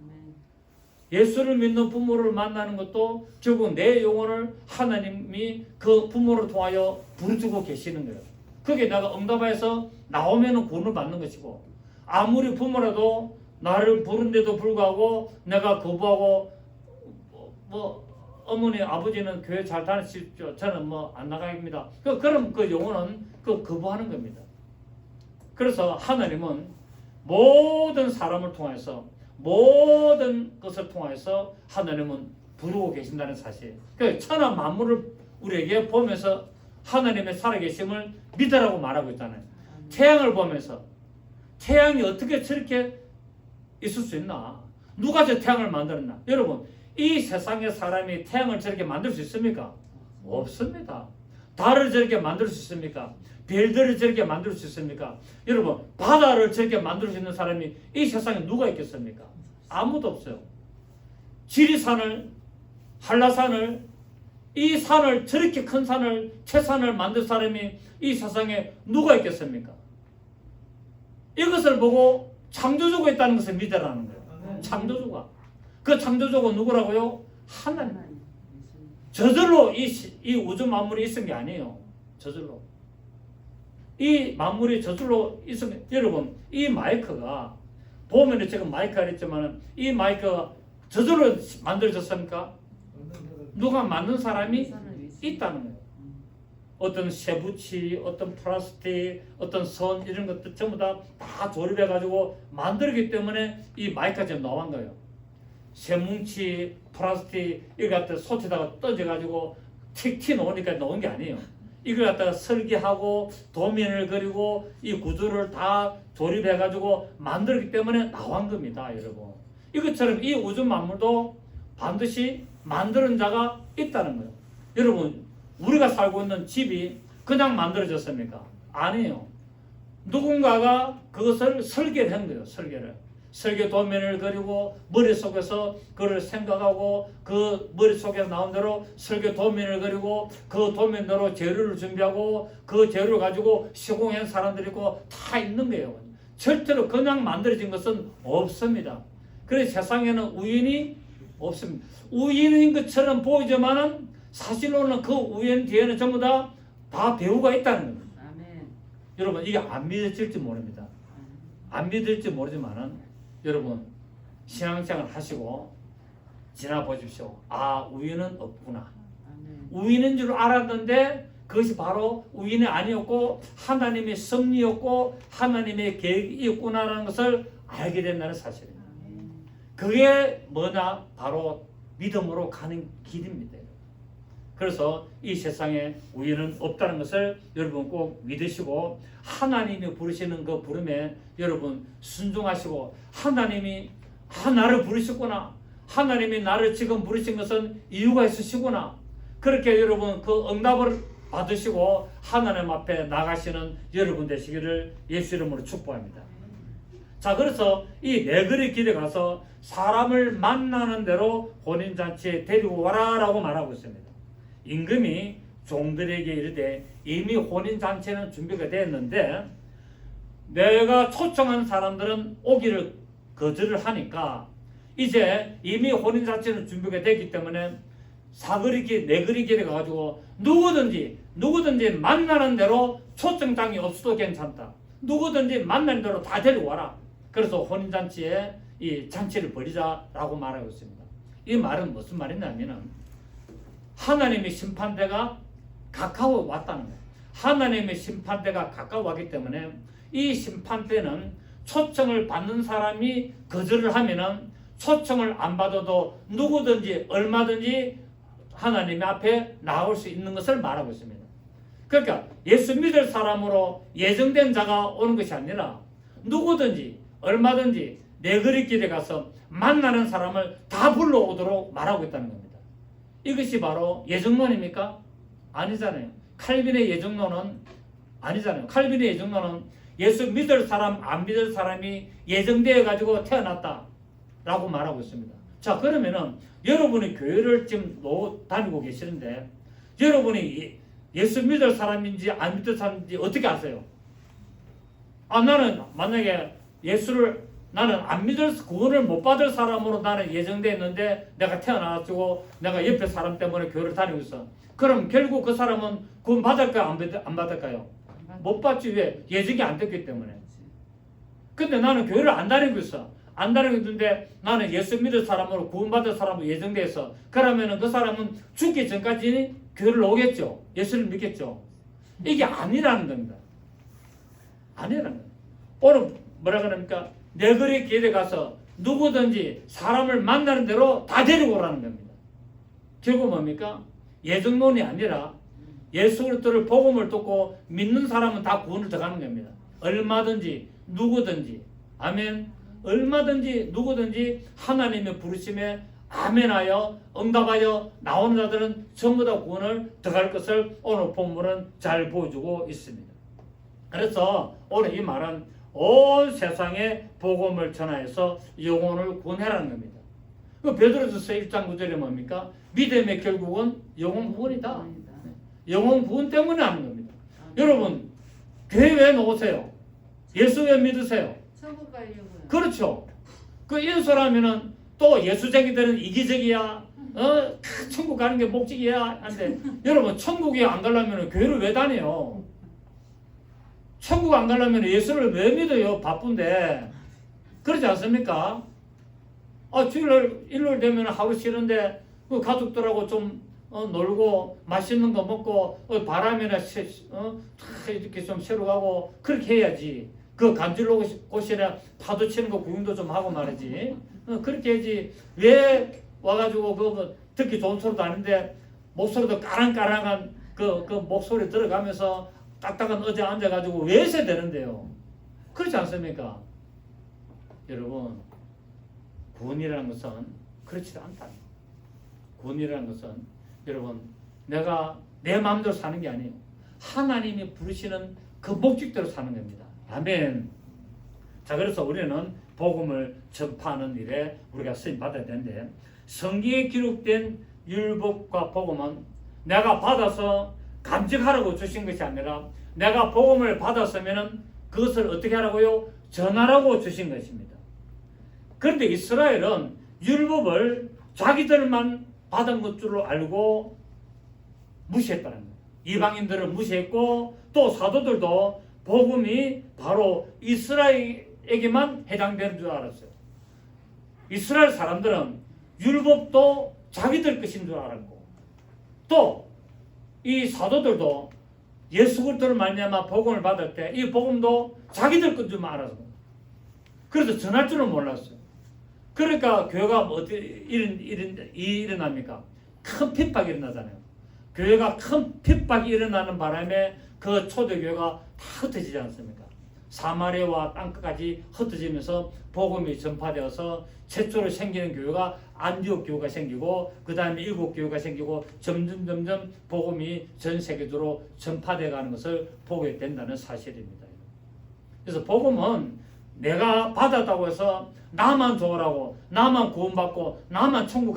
A: 예수를 믿는 부모를 만나는 것도 결국 내 영혼을 하나님이 그 부모를 통하여 부르주고 계시는 거예요. 그게 내가 응답해서 나오면은 구원을 받는 것이고, 아무리 부모라도 나를 부른데도 불구하고 내가 거부하고 어머니 아버지는 교회 잘 다니십시오. 저는 안 나가입니다. 그럼 그 영혼은 거부하는 겁니다. 그래서 하나님은 모든 사람을 통해서 모든 것을 통해서 하나님은 부르고 계신다는 사실. 그 천하 만물을 우리에게 보면서 하나님의 살아계심을 믿으라고 말하고 있잖아요. 태양을 보면서 태양이 어떻게 저렇게 있을 수 있나? 누가 저 태양을 만들었나? 여러분, 이 세상의 사람이 태양을 저렇게 만들 수 있습니까? 없습니다. 달을 저렇게 만들 수 있습니까? 별들을 저렇게 만들 수 있습니까? 여러분, 바다를 저렇게 만들 수 있는 사람이 이 세상에 누가 있겠습니까? 아무도 없어요. 지리산을, 한라산을, 이 산을, 저렇게 큰 산을, 채산을 만든 사람이 이 세상에 누가 있겠습니까? 이것을 보고 창조주가 있다는 것을 믿으라는 거예요. 창조주가. 그 창조주가 누구라고요? 하나님. 저절로 이 우주 만물이 있은 게 아니에요. 저절로. 이 만물이 저절로 있은 게, 여러분, 이 마이크가, 보면은 지금 마이크가 있지만은 이 마이크가 저절로 만들어졌습니까? 누가 만든 사람이 있다는 거예요. 어떤 쇠붙이, 어떤 플라스틱, 어떤 선 이런 것들 전부 다 조립해가지고 만들기 때문에 이 마이크가 지금 나온 거예요. 쇠뭉치, 플라스틱 이거 갖다 솥에다가 던져가지고 틱 튀어나오니까 나온 게 아니에요. 이걸 갖다가 설계하고 도면을 그리고 이 구조를 다 조립해가지고 만들기 때문에 나온 겁니다, 여러분. 이것처럼 이 우주 만물도 반드시 만드는 자가 있다는 거예요. 여러분, 우리가 살고 있는 집이 그냥 만들어졌습니까? 아니에요. 누군가가 그것을 설계를 한 거예요. 설계 도면을 그리고 머릿속에서 그걸 생각하고 그 머릿속에서 나온 대로 설계 도면을 그리고 그 도면대로 재료를 준비하고 그 재료를 가지고 시공한 사람들이 있고 다 있는 거예요. 절대로 그냥 만들어진 것은 없습니다. 그래서 세상에는 우연이 없습니다. 우연인 것처럼 보이지만은 사실로는 그 우연 뒤에는 전부 다 배우가 있다는 겁니다. 아멘. 여러분, 이게 안 믿어질지 모릅니다. 안 믿을지 모르지만은 여러분, 신앙생활 하시고 지나보십시오. 아, 우연은 없구나. 아멘. 우연인 줄 알았는데 그것이 바로 우연이 아니었고 하나님의 섭리였고 하나님의 계획이었구나라는 것을 알게 된다는 사실입니다. 아멘. 그게 뭐냐? 바로 믿음으로 가는 길입니다. 그래서 이 세상에 우연은 없다는 것을 여러분 꼭 믿으시고 하나님이 부르시는 그 부름에 여러분 순종하시고 하나님이 나를 부르셨구나. 하나님이 나를 지금 부르신 것은 이유가 있으시구나. 그렇게 여러분 그 응답을 받으시고 하나님 앞에 나가시는 여러분 되시기를 예수 이름으로 축복합니다. 자, 그래서 이 내거리 길에 가서 사람을 만나는 대로 혼인잔치에 데리고 와라라고 말하고 있습니다. 임금이 종들에게 이르되 이미 혼인잔치는 준비가 되었는데 내가 초청한 사람들은 오기를 거절을 하니까 이제 이미 혼인잔치는 준비가 되기 때문에 사그리기 네그리기를 가지고 누구든지 만나는 대로 초청장이 없어도 괜찮다. 누구든지 만나는 대로 다 데리고 와라. 그래서 혼인잔치에 이 잔치를 벌이자라고 말하고 있습니다. 이 말은 무슨 말이냐면은 하나님의 심판대가 가까워 왔다는 거예요. 하나님의 심판대가 가까워 왔기 때문에 이 심판대는 초청을 받는 사람이 거절을 하면은 초청을 안 받아도 누구든지 얼마든지 하나님 앞에 나올 수 있는 것을 말하고 있습니다. 그러니까 예수 믿을 사람으로 예정된 자가 오는 것이 아니라 누구든지 얼마든지 내거리길에 가서 만나는 사람을 다 불러오도록 말하고 있다는 겁니다. 이것이 바로 예정론입니까? 아니잖아요. 칼빈의 예정론은 아니잖아요. 칼빈의 예정론은 예수 믿을 사람 안 믿을 사람이 예정되어 가지고 태어났다 라고 말하고 있습니다. 자, 그러면은 여러분이 교회를 지금 다니고 계시는데 여러분이 예수 믿을 사람인지 안 믿을 사람인지 어떻게 아세요? 나는 만약에 나는 안 믿을 구원을 못 받을 사람으로 나는 예정되어 있는데 내가 태어나가지고 내가 옆에 사람 때문에 교회를 다니고 있어. 그럼 결국 그 사람은 구원 받을까요? 안 받을까요? 못 받지. 왜? 예정이 안 됐기 때문에. 근데 나는 교회를 안 다니고 있어. 안 다니고 있는데 나는 예수 믿을 사람으로 구원받을 사람으로 예정되어 있어. 그러면은 그 사람은 죽기 전까지 교회를 오겠죠. 예수를 믿겠죠. 이게 아니라는 겁니다. 아니라는 거예요. 오늘 뭐라 그럽니까? 내거리 길에 가서 누구든지 사람을 만나는 대로 다 데리고 오라는 겁니다. 결국 뭡니까? 예정론이 아니라 예수 그리스도를 복음을 듣고 믿는 사람은 다 구원을 들어가는 겁니다. 얼마든지 누구든지 아멘. 얼마든지 누구든지 하나님의 부르심에 아멘하여 응답하여 나오는 자들은 전부 다 구원을 들어갈 것을 오늘 본문은 잘 보여주고 있습니다. 그래서 오늘 이 말은 온 세상에 복음을 전하여서 영혼을 구원해라는 겁니다. 그 베드로전서 1장 9절에 뭡니까? 믿음의 결국은 영혼 구원이다. 영혼 구원 때문에 하는 겁니다. 여러분 교회 왜 나오세요? 예수 왜 믿으세요?
B: 천국 가려고요.
A: 그렇죠. 그 인수라면은 또 예수쟁이들은 이기적이야. 천국 가는 게 목적이야. 한데 여러분 천국에 안 가려면 교회를 왜 다녀요? 천국 안 가려면 예수를 왜 믿어요? 바쁜데. 그렇지 않습니까? 주일날 일요일 되면 하루 쉬는데 그 가족들하고 좀 놀고 맛있는 거 먹고 바람이나 이렇게 좀 쉬러 가고 그렇게 해야지. 그 간질로 곳이나 파도 치는 거 구경도 좀 하고 말이지. 그렇게 해야지. 왜 와가지고 그 듣기 좋은 소리도 아닌데 목소리도 까랑까랑한 그 목소리 들어가면서 딱딱한 의자에 앉아가지고 왜 있어야 되는데요? 그렇지 않습니까? 여러분 구원이라는 것은 그렇지 않다. 구원이라는 것은 여러분 내가 내 마음대로 사는 게 아니에요. 하나님이 부르시는 그 목적대로 사는 겁니다. 아멘. 자, 그래서 우리는 복음을 전파하는 일에 우리가 쓰임 받아야 되는데 성경에 기록된 율법과 복음은 내가 받아서 감직하라고 주신 것이 아니라 내가 복음을 받았으면 그것을 어떻게 하라고요? 전하라고 주신 것입니다. 그런데 이스라엘은 율법을 자기들만 받은 것 줄로 알고 무시했다는 거예요. 이방인들은 무시했고 또 사도들도 복음이 바로 이스라엘에게만 해당되는 줄 알았어요. 이스라엘 사람들은 율법도 자기들 것인 줄 알았고 또 이 사도들도 예수 그리스도를 말미암아 복음을 받을 때 이 복음도 자기들 것 줄 알았어요. 그래서 전할 줄은 몰랐어요. 그러니까 교회가 어떻게 일어납니까? 큰 핍박이 일어나잖아요. 교회가 큰 핍박이 일어나는 바람에 그 초대교회가 다 흩어지지 않습니까? 사마리아와 땅끝까지 흩어지면서 복음이 전파되어서 최초로 생기는 교회가 안디옥 교회가 생기고 그 다음에 일곱 교회가 생기고 점점 복음이 전 세계적으로 전파되어 가는 것을 보게 된다는 사실입니다. 그래서 복음은 내가 받았다고 해서 나만 좋으라고 나만 구원받고 나만 천국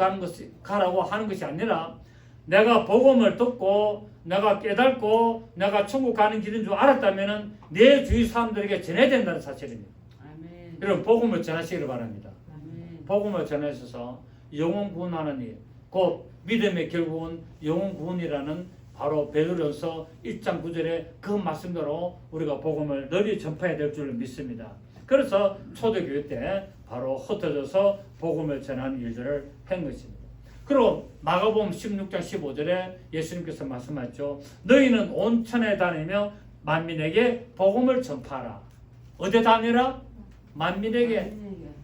A: 가라고 하는 것이 아니라 내가 복음을 듣고 내가 깨닫고 내가 천국 가는 길인 줄 알았다면 내 주위 사람들에게 전해야 된다는 사실입니다.
B: 아멘.
A: 여러분 복음을 전하시기를 바랍니다.
B: 아멘.
A: 복음을 전하셔서 영혼 구원하는 일, 곧 믿음의 결국은 영혼 구원이라는 바로 베드로전서 1장 9절의 그 말씀대로 우리가 복음을 널리 전파해야 될 줄 믿습니다. 그래서 초대교회 때 바로 흩어져서 복음을 전하는 일들을 한 것입니다. 그리고 마가복음 16장 15절에 예수님께서 말씀하셨죠. 너희는 온 천에 다니며 만민에게 복음을 전파하라. 어디 다니라? 만민에게.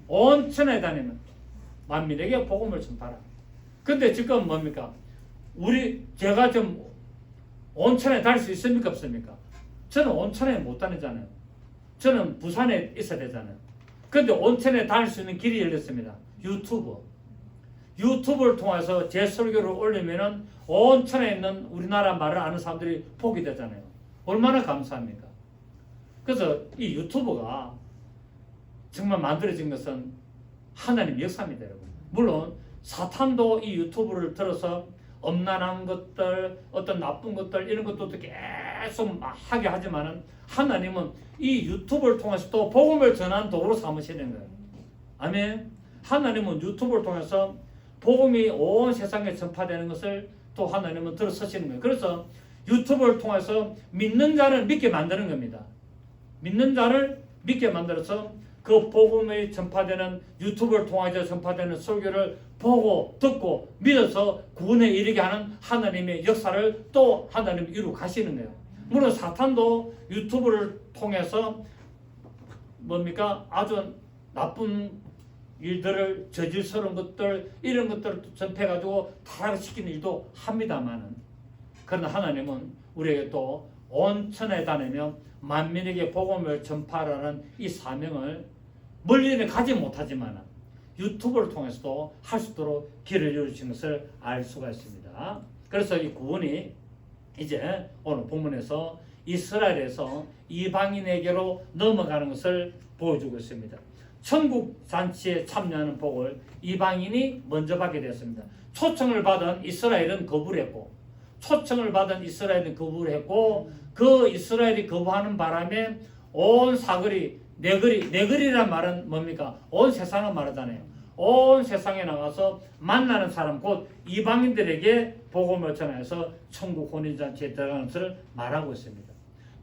A: 온 천에 다니면 만민에게 복음을 전파하라. 근데 지금 뭡니까? 제가 좀 온천에 다닐 수 있습니까? 없습니까? 저는 온천에 못 다니잖아요. 저는 부산에 있어야 되잖아요. 근데 온천에 다닐 수 있는 길이 열렸습니다. 유튜브를 통해서 제 설교를 올리면은 온천에 있는 우리나라 말을 아는 사람들이 보게 되잖아요. 얼마나 감사합니까? 그래서 이 유튜브가 정말 만들어진 것은 하나님의 역사입니다, 여러분. 물론 사탄도 이 유튜브를 들어서 엄난한 것들, 어떤 나쁜 것들 이런 것도 계속 하게 하지만은 하나님은 이 유튜브를 통해서 또 복음을 전하는 도구로 삼으시는 거예요. 아멘. 하나님은 유튜브를 통해서 복음이 온 세상에 전파되는 것을 또 하나님은 들어서시는 거예요. 그래서 유튜브를 통해서 믿는 자를 믿게 만드는 겁니다. 믿는 자를 믿게 만들어서 그 복음이 전파되는 유튜브를 통해서 전파되는 설교를 보고 듣고 믿어서 구원에 이르게 하는 하나님의 역사를 또 하나님이 이루고 가시는 거예요. 물론 사탄도 유튜브를 통해서 뭡니까? 아주 나쁜 일들을 저질스러운 것들 이런 것들을 전폐해가지고 타락시키는 일도 합니다만은 그러나 하나님은 우리에게 또 온 천에 다니며 만민에게 복음을 전파하라는 이 사명을 멀리는 가지 못하지만 유튜브를 통해서도 할 수 있도록 길을 열어주신 것을 알 수가 있습니다. 그래서 이 구원이 이제 오늘 본문에서 이스라엘에서 이방인에게로 넘어가는 것을 보여주고 있습니다. 천국 잔치에 참여하는 복을 이방인이 먼저 받게 되었습니다. 초청을 받은 이스라엘은 거부를 했고 그 이스라엘이 거부하는 바람에 온 사거리 내거리란 말은 뭡니까? 온 세상을 말하잖아요. 온 세상에 나가서 만나는 사람 곧 이방인들에게 복음을 전해서 천국 혼인잔치에 들어가는 것을 말하고 있습니다.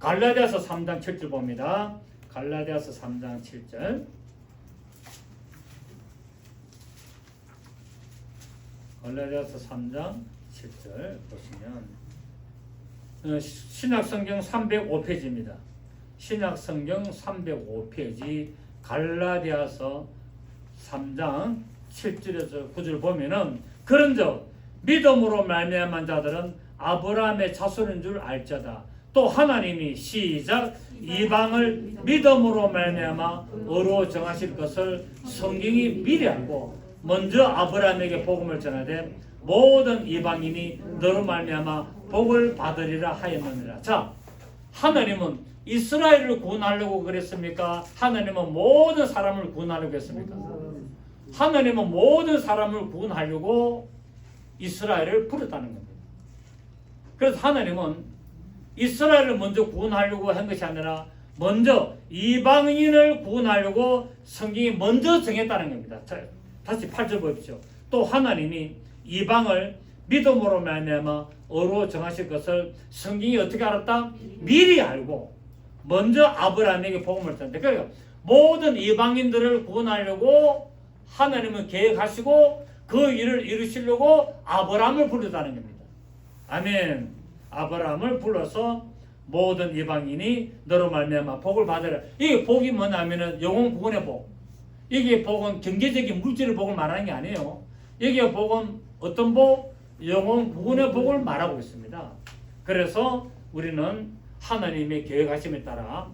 A: 갈라디아서 3장 7절 봅니다. 갈라디아서 3장 7절. 갈라디아서 3장 7절 보시면 신약성경 305페이지입니다. 신약성경 305페이지 갈라디아서 3장 7절에서 9절 보면은 그런즉 믿음으로 말미암은 자들은 아브라함의 자손인 줄 알자다. 또 하나님이 시작 이방을 믿음으로 말미암아 의로 정하실 것을 성경이 미리 알고 먼저 아브라함에게 복음을 전하되 모든 이방인이 너로 말미암아 복을 받으리라 하였느니라. 자, 하나님은 이스라엘을 구원하려고 그랬습니까? 하나님은 모든 사람을 구원하려고 했습니까? 하나님은 모든 사람을 구원하려고 이스라엘을 부르다는 겁니다. 그래서 하나님은 이스라엘을 먼저 구원하려고 한 것이 아니라 먼저 이방인을 구원하려고 성경이 먼저 정했다는 겁니다. 자, 다시 8절 보십시오. 또 하나님이 이방을 믿음으로 말미암아 의로 정하실 것을 성경이 어떻게 알았다? 미리 알고 먼저 아브라함에게 복음을 전했다. 그러니까 모든 이방인들을 구원하려고 하나님은 계획하시고 그 일을 이루시려고 아브라함을 부르다는 겁니다. 아멘. 아브라함을 불러서 모든 이방인이 너로 말미암아 복을 받으라. 이게 복이 뭐냐면은 영혼 구원의 복. 이게 복은 경제적인 물질의 복을 말하는 게 아니에요. 여기에 복은 어떤 복? 영혼 구원의 복을 말하고 있습니다. 그래서 우리는 하나님의 계획하심에 따라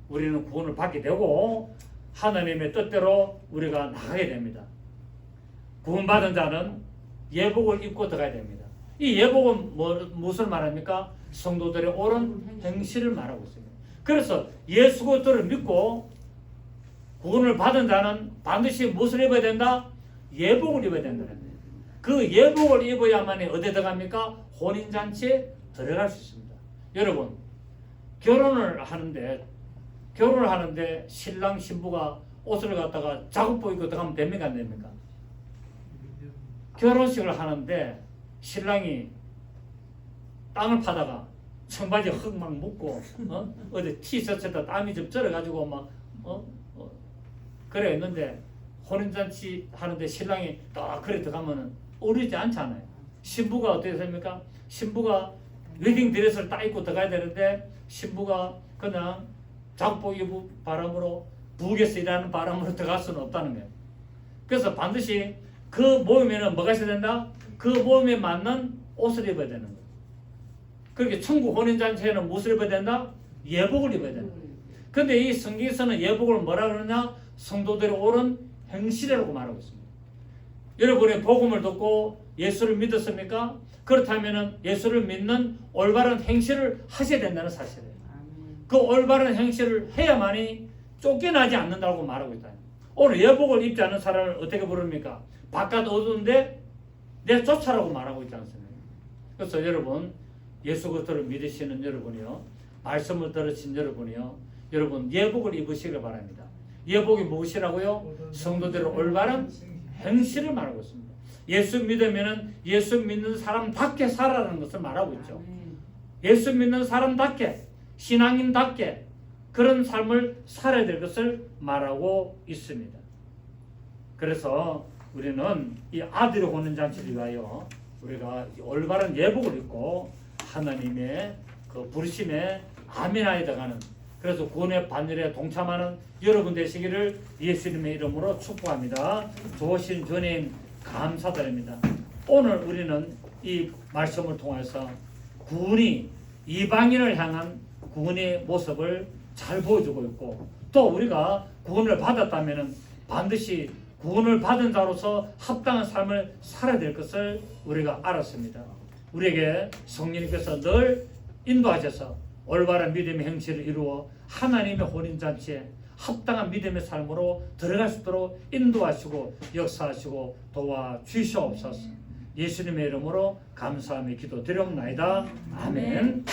A: 우리는 구원을 받게 되고 하나님의 뜻대로 우리가 나가게 됩니다. 구원받은 자는 예복을 입고 들어가야 됩니다. 이 예복은 무엇을 말합니까? 성도들의 옳은 행실을 말하고 있습니다. 그래서 예수 그리스도를 믿고 구원을 받은 자는 반드시 무엇을 입어야 된다? 예복을 입어야 된다는 거예요. 그 예복을 입어야만이 어디에 들어갑니까? 혼인잔치에 들어갈 수 있습니다. 여러분, 결혼을 하는데 신랑 신부가 옷을 갖다가 작업복 입고 들어가면 됩니까? 안 됩니까? 결혼식을 하는데 신랑이 땅을 파다가 청바지 흙 막 묻고 어디 티셔츠에다 땀이 좀 쩔어가지고 막 그래 했는데 혼인잔치 하는데 신랑이 딱 그래 들어가면은 어리지 않잖아요. 신부가 어떻게 됩니까? 신부가 웨딩드레스를 딱 입고 들어가야 되는데 신부가 그냥 작복 입은 바람으로 부엌에서 일하는 바람으로 들어갈 수는 없다는 거예요. 그래서 반드시 그 모임에는 뭐가 있어야 된다? 그 모임에 맞는 옷을 입어야 되는 거예요. 그렇게 천국 혼인잔치에는 무엇을 입어야 된다? 예복을 입어야 된다. 근데 이 성경에서는 예복을 뭐라 그러냐? 성도들이 옳은 행실이라고 말하고 있습니다. 여러분의 복음을 듣고 예수를 믿었습니까? 그렇다면 예수를 믿는 올바른 행실을 하셔야 된다는 사실이에요. 그 올바른 행실을 해야만이 쫓겨나지 않는다고 말하고 있다. 오늘 예복을 입지 않는 사람을 어떻게 부릅니까? 바깥 어두운데 내 쫓아라고 말하고 있지 않습니까? 그래서 여러분 예수 그리스도를 믿으시는 여러분이요, 말씀을 들으신 여러분이요, 여러분 예복을 입으시길 바랍니다. 예복이 무엇이라고요? 성도들의 올바른 행실을 말하고 있습니다. 예수 믿으면은 예수 믿는 사람답게 살아라는 것을 말하고 있죠. 예수 믿는 사람답게, 신앙인답게 그런 삶을 살아야 될 것을 말하고 있습니다. 그래서 우리는 이 아들의 혼인잔치를 위하여 우리가 올바른 예복을 입고 하나님의 그 부르심에 아멘하여 들어가는, 그래서 구원의 반열에 동참하는 여러분 되시기를 예수님의 이름으로 축복합니다. 좋으신 주님 감사드립니다. 오늘 우리는 이 말씀을 통해서 구원이 이방인을 향한 구원의 모습을 잘 보여주고 있고, 또 우리가 구원을 받았다면 반드시 구원을 받은 자로서 합당한 삶을 살아야 될 것을 우리가 알았습니다. 우리에게 성령님께서 늘 인도하셔서 올바른 믿음의 행실을 이루어 하나님의 혼인잔치에 합당한 믿음의 삶으로 들어갈 수 있도록 인도하시고 역사하시고 도와주시옵소서. 예수님의 이름으로 감사하며 기도드리옵나이다. 아멘.